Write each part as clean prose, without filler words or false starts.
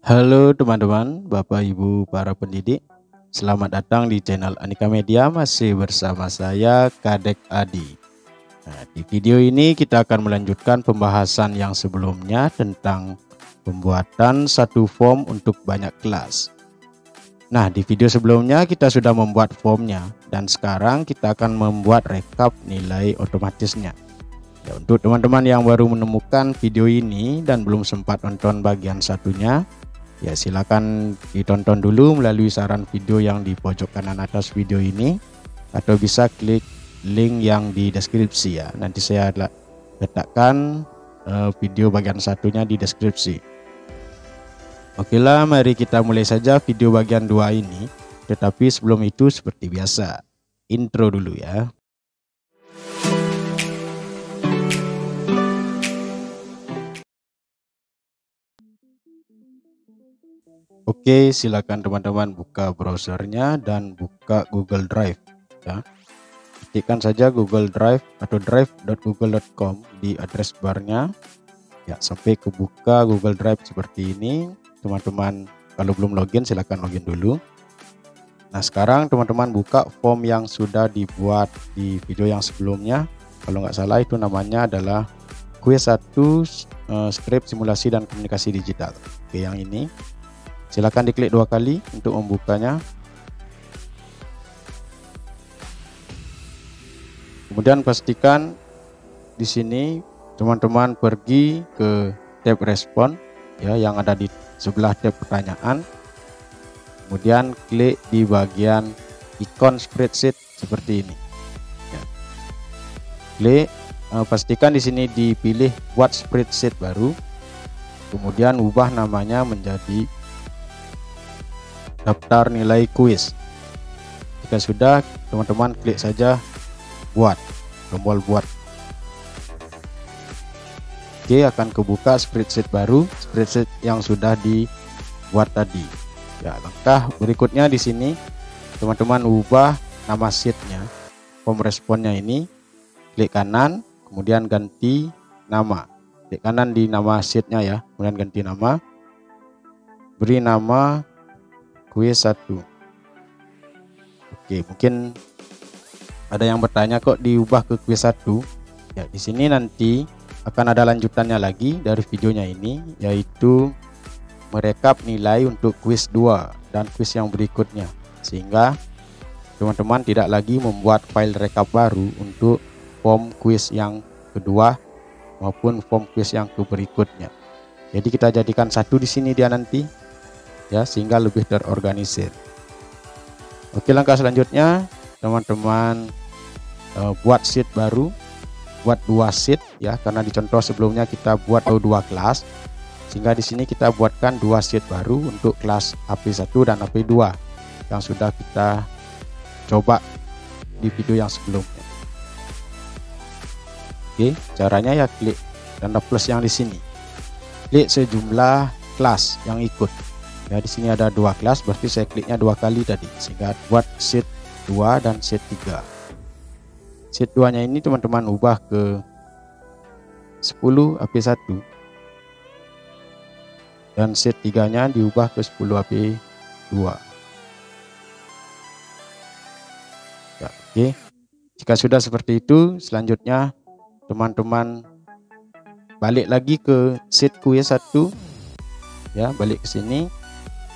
Halo teman-teman, Bapak Ibu para pendidik. Selamat datang di channel Anika Media, masih bersama saya Kadek Adi. Nah, di video ini kita akan melanjutkan pembahasan yang sebelumnya tentang pembuatan satu form untuk banyak kelas. Nah, di video sebelumnya kita sudah membuat formnya dan sekarang kita akan membuat rekap nilai otomatisnya. Ya, untuk teman-teman yang baru menemukan video ini dan belum sempat nonton bagian satunya, ya silakan ditonton dulu melalui saran video yang di pojok kanan atas video ini, atau bisa klik link yang di deskripsi ya. Nanti saya letakkan video bagian satunya di deskripsi. Oke lah, mari kita mulai saja video bagian 2 ini. Tetapi sebelum itu seperti biasa, intro dulu ya. Oke, silakan teman-teman buka browsernya dan buka Google Drive ya. Ketikkan saja Google Drive atau drive.google.com di address barnya ya, sampai kebuka Google Drive seperti ini. Teman-teman kalau belum login silahkan login dulu. Nah, sekarang teman-teman buka form yang sudah dibuat di video yang sebelumnya. Kalau nggak salah itu namanya adalah Quiz 1 Skrip Simulasi dan Komunikasi Digital. Oke, yang ini silakan diklik 2 kali untuk membukanya. Kemudian pastikan di sini teman-teman pergi ke tab respon ya, yang ada di sebelah tab pertanyaan. Kemudian klik di bagian ikon spreadsheet seperti ini ya. Klik, pastikan di sini dipilih buat spreadsheet baru, kemudian ubah namanya menjadi daftar nilai kuis. Jika sudah, teman-teman klik saja buat, tombol buat. Oke, akan kebuka spreadsheet baru, spreadsheet yang sudah dibuat tadi. Ya, langkah berikutnya di sini teman-teman ubah nama sheetnya, form responnya ini, klik kanan, kemudian ganti nama. Klik kanan di nama sheetnya ya, kemudian ganti nama, beri nama Quiz 1. Oke, mungkin ada yang bertanya kok diubah ke Quiz 1. Ya, di sini nanti akan ada lanjutannya lagi dari videonya ini, yaitu merekap nilai untuk quiz 2 dan quiz yang berikutnya, sehingga teman-teman tidak lagi membuat file rekap baru untuk form quiz yang kedua maupun form quiz yang berikutnya. Jadi kita jadikan satu di sini dia nanti ya, sehingga lebih terorganisir. Oke, langkah selanjutnya teman-teman buat sheet baru, buat 2 sheet ya, karena di contoh sebelumnya kita buat 2 kelas, sehingga di sini kita buatkan 2 sheet baru untuk kelas AP1 dan AP2 yang sudah kita coba di video yang sebelumnya. Oke, caranya ya klik tanda plus yang di sini, klik sejumlah kelas yang ikut ya. Di sini ada 2 kelas, berarti saya kliknya 2 kali tadi, sehingga buat sheet 2 dan sheet 3. Sheet 2 nya ini teman-teman ubah ke 10 AP1 dan sheet 3 nya diubah ke 10 AP2 ya. Oke, jika sudah seperti itu, selanjutnya teman-teman balik lagi ke sheet quiz 1 ya, balik ke sini.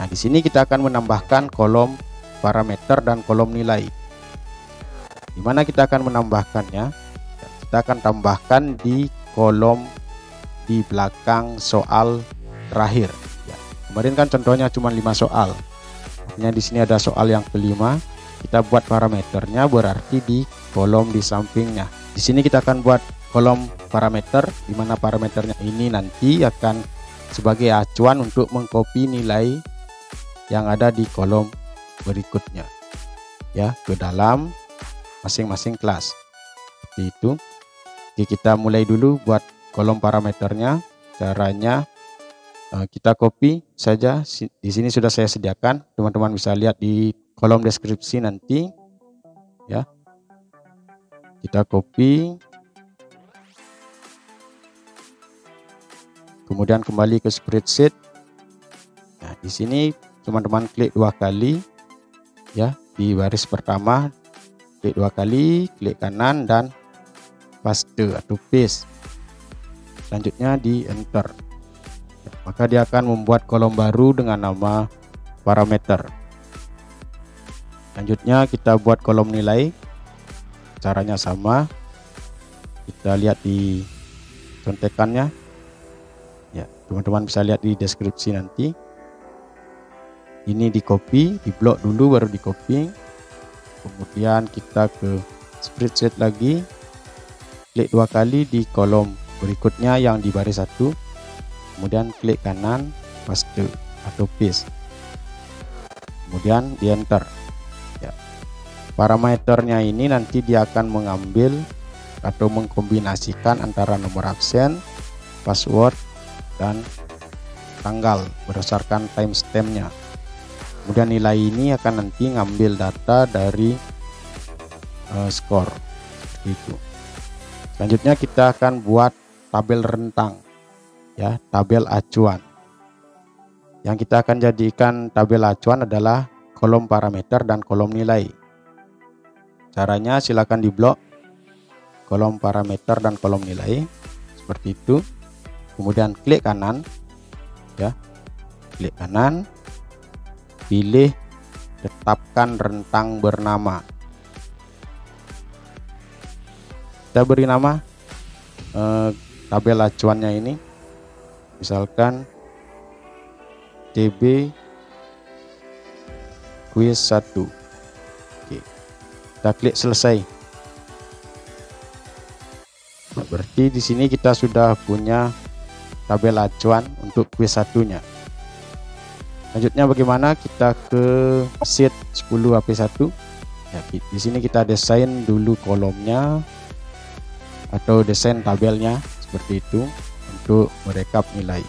Nah, di sini kita akan menambahkan kolom parameter dan kolom nilai. Di mana kita akan menambahkannya? Kita akan tambahkan di kolom di belakang soal terakhir ya. Kemarin kan contohnya cuma 5 soal. Artinya di sini ada soal yang kelima, kita buat parameternya berarti di kolom di sampingnya. Di sini kita akan buat kolom parameter, di mana parameternya ini nanti akan sebagai acuan untuk mengcopy nilai yang ada di kolom berikutnya ya, ke dalam masing-masing kelas seperti itu. Oke, kita mulai dulu buat kolom parameternya. Caranya kita copy saja, di sini sudah saya sediakan, teman-teman bisa lihat di kolom deskripsi nanti ya. Kita copy, kemudian kembali ke spreadsheet, Di sini teman-teman klik 2 kali ya, di baris pertama klik 2 kali, klik kanan dan paste atau paste. Selanjutnya di enter. Maka dia akan membuat kolom baru dengan nama parameter. Selanjutnya kita buat kolom nilai. Caranya sama. Kita lihat di contekannya. Ya, teman-teman bisa lihat di deskripsi nanti. Ini di copy, di blok dulu baru di copy. Kemudian kita ke spreadsheet lagi. Klik 2 kali di kolom berikutnya yang di baris 1. Kemudian klik kanan, paste atau paste. Kemudian di enter. Ya. Parameternya ini nanti dia akan mengambil atau mengkombinasikan antara nomor absen, password, dan tanggal berdasarkan timestampnya. Kemudian nilai ini akan nanti ngambil data dari skor itu. Selanjutnya kita akan buat tabel rentang, ya, tabel acuan. Yang kita akan jadikan tabel acuan adalah kolom parameter dan kolom nilai. Caranya silakan di blok kolom parameter dan kolom nilai seperti itu. Kemudian klik kanan, ya, klik kanan, pilih tetapkan rentang bernama. Kita beri nama tabel acuannya ini, misalkan TB quiz 1. Oke, kita klik selesai. Nah, berarti di sini kita sudah punya tabel acuan untuk quiz 1-nya. Selanjutnya bagaimana? Kita ke sheet 10 HP1. Ya, di sini kita desain dulu kolomnya atau desain tabelnya seperti itu untuk merekap nilai.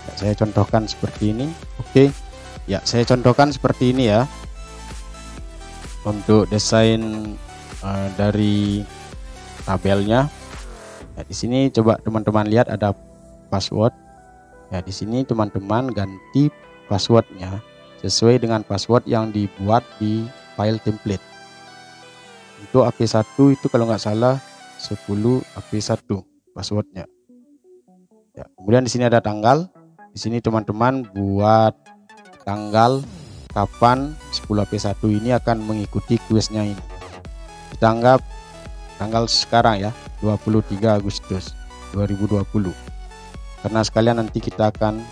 Ya, saya contohkan seperti ini. Oke, ya, saya contohkan seperti ini ya untuk desain dari tabelnya. Ya, di sini coba teman-teman lihat ada password. Ya, di sini teman-teman ganti passwordnya sesuai dengan password yang dibuat di file template. Untuk AP1 itu kalau nggak salah 10 AP1 passwordnya. Ya, kemudian di sini ada tanggal. Di sini teman-teman buat tanggal kapan 10 AP1 ini akan mengikuti kuisnya ini. Kita anggap tanggal sekarang ya, 23 Agustus 2020. Karena sekalian nanti kita akan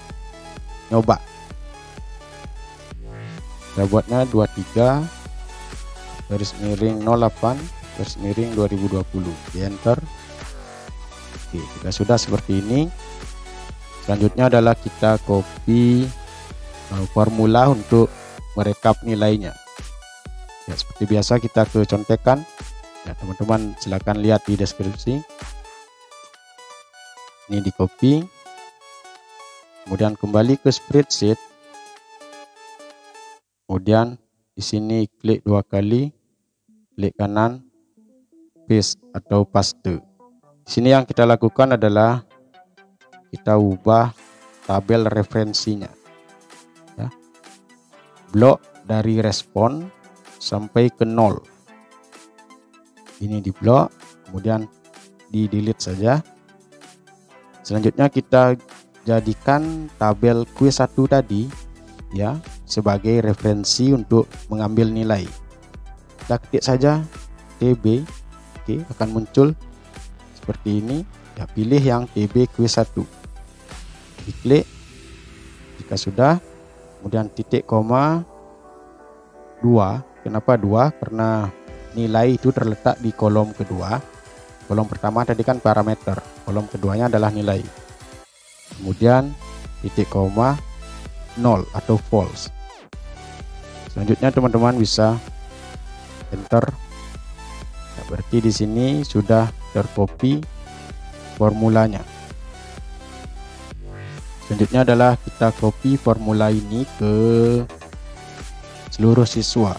nyoba. Kita buatnya 23 garis miring 08 garis miring 2020. Di enter. Oke, kita sudah seperti ini. Selanjutnya adalah kita copy formula untuk merekap nilainya. Ya, seperti biasa kita ke contekan. Ya, teman-teman silakan lihat di deskripsi. Ini di copy. Kemudian kembali ke spreadsheet. Kemudian di sini klik 2 kali, klik kanan, paste atau paste. Di sini yang kita lakukan adalah kita ubah tabel referensinya. Ya. Blok dari respon sampai ke 0. Ini di blok, kemudian di delete saja. Selanjutnya kita jadikan tabel quiz 1 tadi ya sebagai referensi untuk mengambil nilai. Kita ketik saja TB. Oke, akan muncul seperti ini. Ya, pilih yang TB quiz 1. Diklik. Jika sudah, kemudian titik koma 2. Kenapa 2? Karena nilai itu terletak di kolom kedua. Kolom pertama tadi kan parameter, kolom keduanya adalah nilai. Kemudian titik koma 0 atau false. Selanjutnya teman-teman bisa enter. Ya, berarti di sini sudah tercopy formulanya. Selanjutnya adalah kita copy formula ini ke seluruh siswa.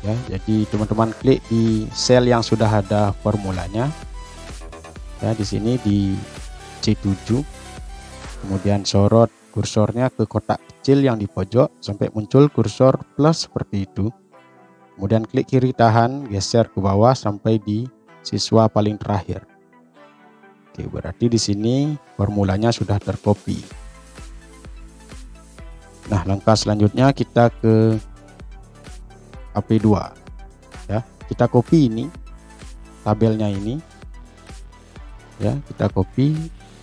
Ya, jadi teman-teman klik di sel yang sudah ada formulanya. Ya, di sini di C7. Kemudian sorot kursornya ke kotak kecil yang di pojok sampai muncul kursor plus seperti itu. Kemudian klik kiri tahan, geser ke bawah sampai di siswa paling terakhir. Oke, berarti di sini formulanya sudah tercopy. Nah, langkah selanjutnya kita ke AP2. Ya, kita copy ini tabelnya ini. Ya, kita copy,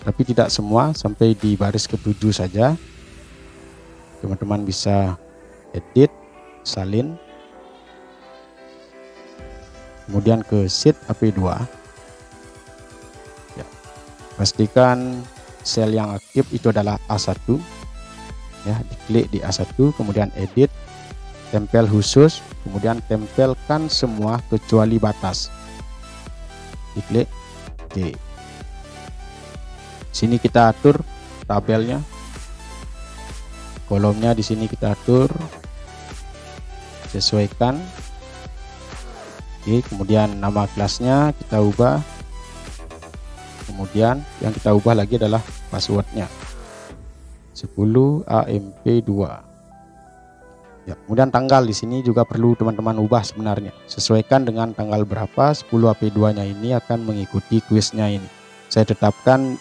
tapi tidak semua, sampai di baris ke-7 saja. Teman-teman bisa edit, salin, kemudian ke sheet AP2. Ya, pastikan sel yang aktif itu adalah A1. Ya, diklik di A1, kemudian edit, tempel khusus, kemudian tempelkan semua kecuali batas. Diklik oke. Sini kita atur tabelnya, kolomnya di sini kita atur, sesuaikan. Oke, kemudian nama kelasnya kita ubah, kemudian yang kita ubah lagi adalah passwordnya 10AMP2. Ya, kemudian tanggal di sini juga perlu teman-teman ubah sebenarnya, sesuaikan dengan tanggal berapa 10AP2-nya ini akan mengikuti kuisnya ini. Saya tetapkan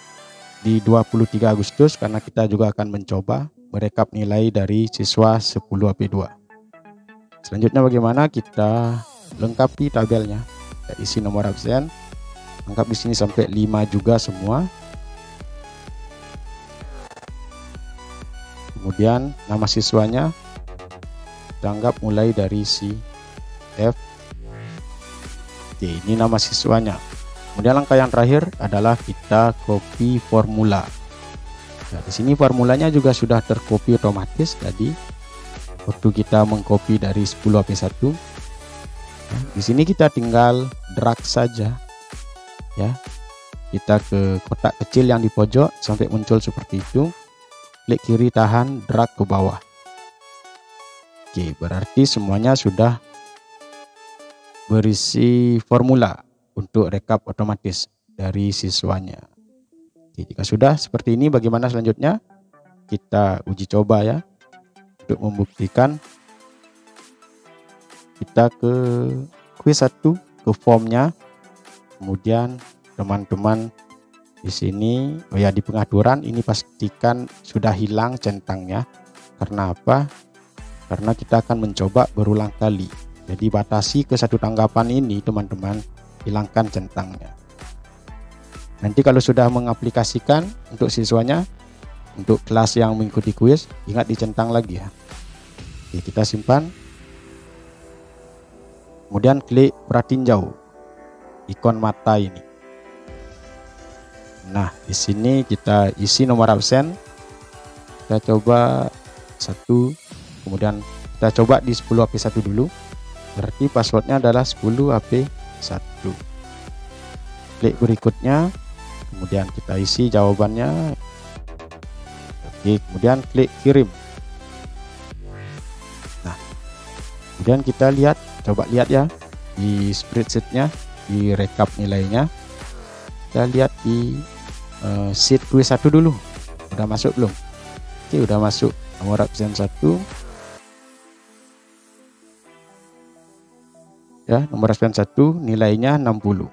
di 23 Agustus karena kita juga akan mencoba merekap nilai dari siswa 10AP2. Selanjutnya bagaimana? Kita lengkapi tabelnya. Ya, isi nomor absen, lengkap di sini sampai 5 juga semua. Kemudian nama siswanya kita anggap mulai dari si F. Oke, ini nama siswanya. Kemudian langkah yang terakhir adalah kita copy formula. Nah, di sini formulanya juga sudah tercopy otomatis tadi waktu kita mengcopy dari 10AP1. Nah, di sini kita tinggal drag saja. Ya, kita ke kotak kecil yang di pojok sampai muncul seperti itu. Klik kiri tahan, drag ke bawah. Oke, berarti semuanya sudah berisi formula untuk rekap otomatis dari siswanya. Oke, jika sudah seperti ini, bagaimana selanjutnya? Kita uji coba ya, untuk membuktikan. Kita ke quiz 1, ke formnya, kemudian teman-teman di sini, oh ya, di pengaturan ini pastikan sudah hilang centangnya. Karena apa? Karena kita akan mencoba berulang kali. Jadi batasi ke satu tanggapan ini teman-teman, hilangkan centangnya. Nanti kalau sudah mengaplikasikan untuk siswanya, untuk kelas yang mengikuti kuis, ingat dicentang lagi ya. Oke, kita simpan. Kemudian klik pratinjau ikon mata ini. Nah, di sini kita isi nomor absen. Kita coba 1, kemudian kita coba di 10AP1 dulu. Berarti passwordnya adalah 10AP1. Klik berikutnya, kemudian kita isi jawabannya. Oke, kemudian klik kirim. Nah, kemudian kita lihat, coba lihat ya di spreadsheetnya, di rekap nilainya. Kita lihat di sheet quiz 1 dulu, udah masuk belum? Oke, udah masuk. Nomor absen 1 ya, nomor absen 1 nilainya 60.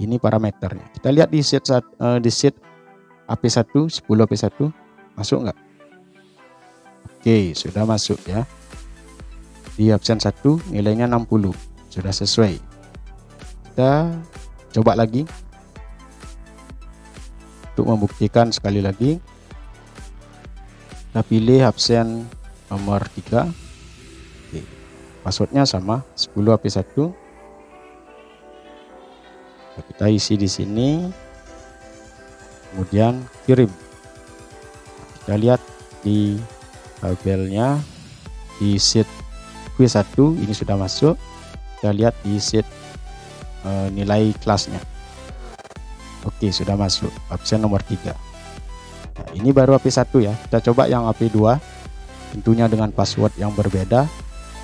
Ini parameternya. Kita lihat di sheet AP1, 10AP1 masuk nggak? Oke, sudah masuk ya. Di absen 1 nilainya 60, sudah sesuai. Kita coba lagi untuk membuktikan sekali lagi. Kita pilih absen nomor 3. Oke, passwordnya sama 10AP1. Kita isi di sini, kemudian kirim. Kita lihat di tabelnya di sheet quiz 1 ini sudah masuk. Kita lihat di sheet nilai kelasnya. Oke, sudah masuk absen nomor 3. Nah, ini baru AP1 ya. Kita coba yang AP2, tentunya dengan password yang berbeda.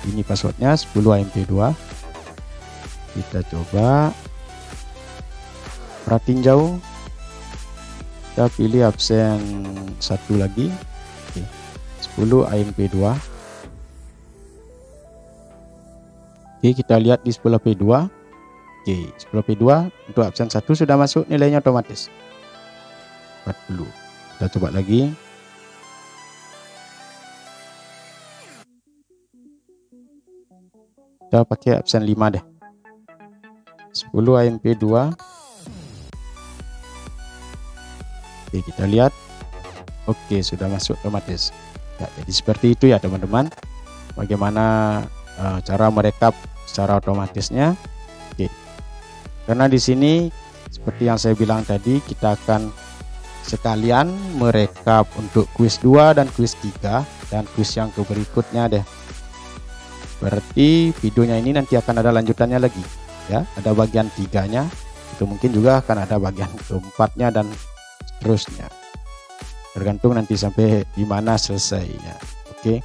Ini passwordnya 10AMP2. Kita coba pratinjau. Kita pilih absen 1 lagi. 10 AMP2. Oke, kita lihat di 10 P2. Oke, 10 P2 untuk absen 1 sudah masuk nilainya otomatis 40. Kita coba lagi. Kita pakai absen 5 deh. 10 AMP2. Oke, kita lihat. Oke, sudah masuk otomatis. Ya, jadi seperti itu ya teman-teman. Bagaimana cara merekap secara otomatisnya. Oke. Karena di sini seperti yang saya bilang tadi, kita akan sekalian merekap untuk kuis 2 dan kuis 3 dan kuis yang berikutnya deh. Berarti videonya ini nanti akan ada lanjutannya lagi ya, ada bagian 3-nya, itu mungkin juga akan ada bagian keempatnya dan seterusnya. Tergantung nanti sampai di mana selesainya. Oke.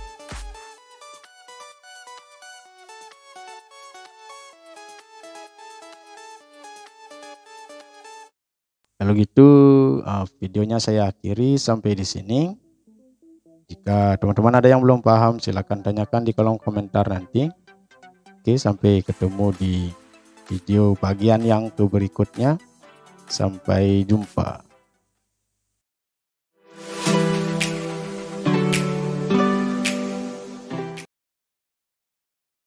Kalau gitu videonya saya akhiri sampai di sini. Jika teman-teman ada yang belum paham, silahkan tanyakan di kolom komentar nanti. Oke, sampai ketemu di video bagian yang berikutnya. Sampai jumpa.